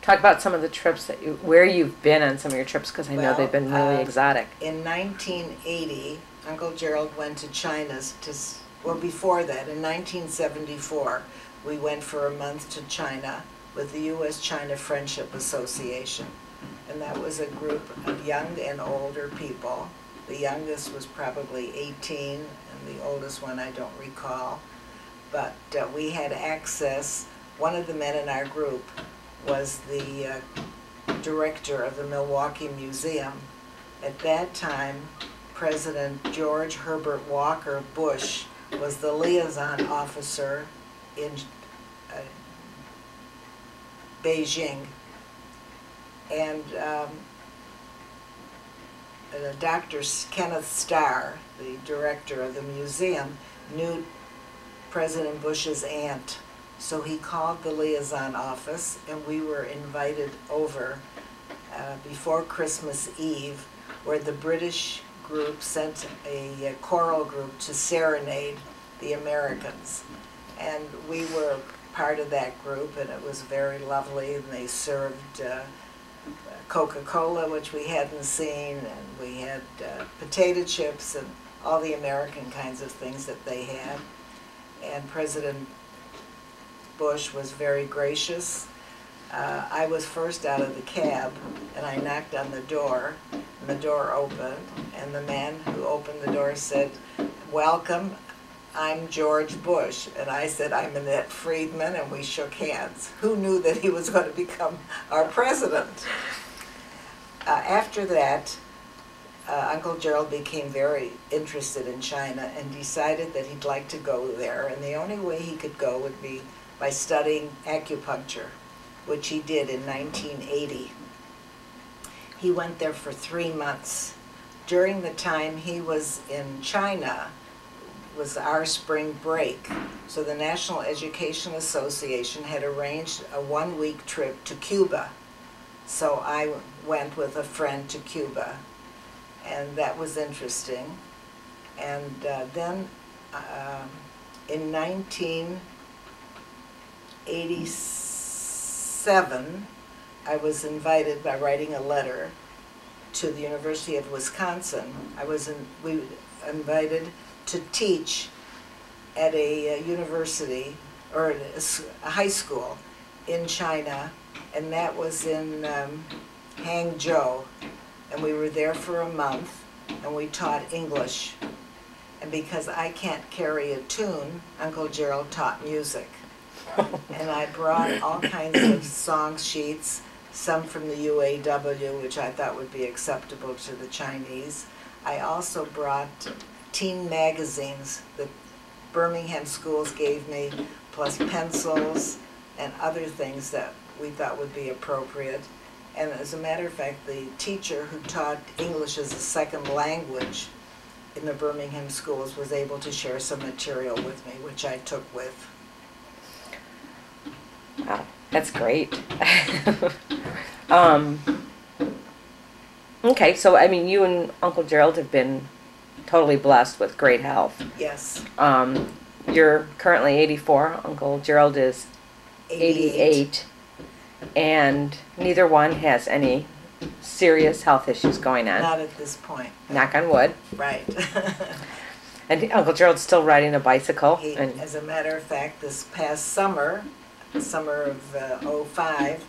Talk about some of the trips that where you've been on some of your trips, because I know they've been really exotic. In 1980, Uncle Gerald went to China well, before that, in 1974, we went for a month to China with the U.S.-China Friendship Association. And that was a group of young and older people. The youngest was probably 18, and the oldest one I don't recall. But we had access. One of the men in our group was the director of the Milwaukee Museum. At that time, President George Herbert Walker Bush was the liaison officer in Beijing. And Dr. Kenneth Starr, the director of the museum, knew President Bush's aunt. So he called the liaison office, and we were invited over before Christmas Eve, where the British group sent a choral group to serenade the Americans. And we were part of that group, and it was very lovely, and they served Coca-Cola, which we hadn't seen, and we had potato chips and all the American kinds of things that they had. And President Bush was very gracious. I was first out of the cab, and I knocked on the door, and the door opened, and the man who opened the door said, "Welcome, I'm George Bush." And I said, "I'm Annette Friedman," and we shook hands. Who knew that he was going to become our president? After that, Uncle Gerald became very interested in China and decided that he'd like to go there, and the only way he could go would be by studying acupuncture, which he did in 1980. He went there for 3 months. During the time he was in China was our spring break, so the National Education Association had arranged a 1-week trip to Cuba. So I went with a friend to Cuba, and that was interesting. And then in 1987, I was invited by writing a letter to the University of Wisconsin. We invited to teach at a university, or a high school in China, and that was in Hangzhou. And we were there for a month, and we taught English. And because I can't carry a tune, Uncle Gerald taught music. And I brought all kinds of song sheets, some from the UAW, which I thought would be acceptable to the Chinese. I also brought teen magazines that Birmingham schools gave me, plus pencils and other things that we thought would be appropriate. And as a matter of fact, the teacher who taught English as a second language in the Birmingham schools was able to share some material with me, which I took with. Wow, that's great. Okay, so I mean, you and Uncle Gerald have been totally blessed with great health. Yes. You're currently 84. Uncle Gerald is 88. And neither one has any serious health issues going on. Not at this point. Knock on wood. Right. And Uncle Gerald's still riding a bicycle. As a matter of fact, this past summer of '05,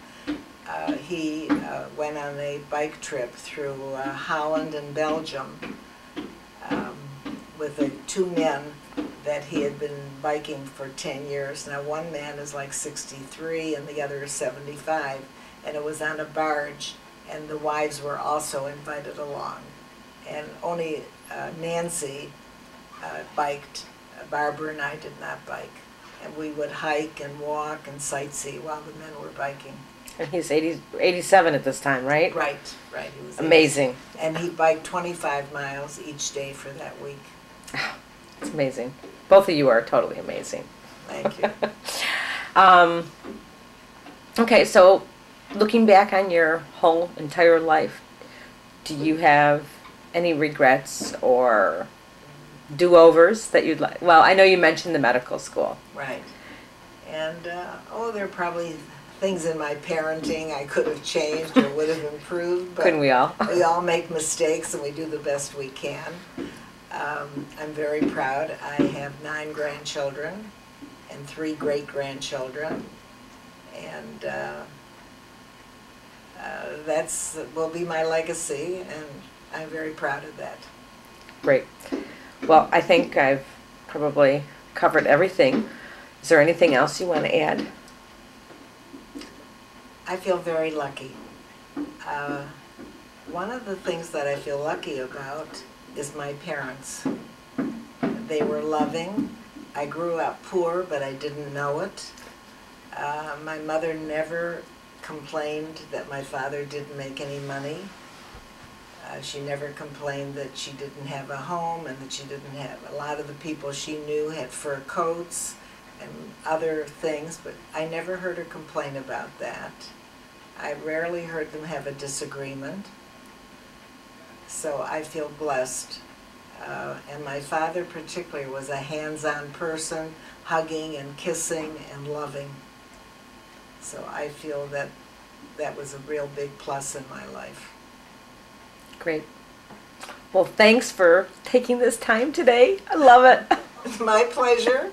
he went on a bike trip through Holland and Belgium with 2 men that he had been biking for 10 years. Now one man is like 63 and the other is 75, and it was on a barge, and the wives were also invited along. And only Nancy biked. Barbara and I did not bike. And we would hike and walk and sightsee while the men were biking. And he's 87 at this time, right? Right. He was amazing. 80. And he biked 25 miles each day for that week. It's amazing. Both of you are totally amazing. Thank you. Okay, so looking back on your whole entire life, do you have any regrets or do-overs that you'd like? Well, I know you mentioned the medical school. Right. And, there are probably things in my parenting I could have changed or would have improved, but Couldn't we all? we all make mistakes and we do the best we can. I'm very proud. I have 9 grandchildren and 3 great-grandchildren, and that's will be my legacy, and I'm very proud of that. Great. Well, I think I've probably covered everything. Is there anything else you want to add? I feel very lucky. One of the things that I feel lucky about is my parents. They were loving. I grew up poor, but I didn't know it. My mother never complained that my father didn't make any money. She never complained that she didn't have a home and that she didn't have, a lot of the people she knew had fur coats and other things, but I never heard her complain about that. I rarely heard them have a disagreement. So I feel blessed. And my father particularly was a hands-on person, hugging and kissing and loving. So I feel that that was a real big plus in my life. Great. Well, thanks for taking this time today. I love it. It's my pleasure.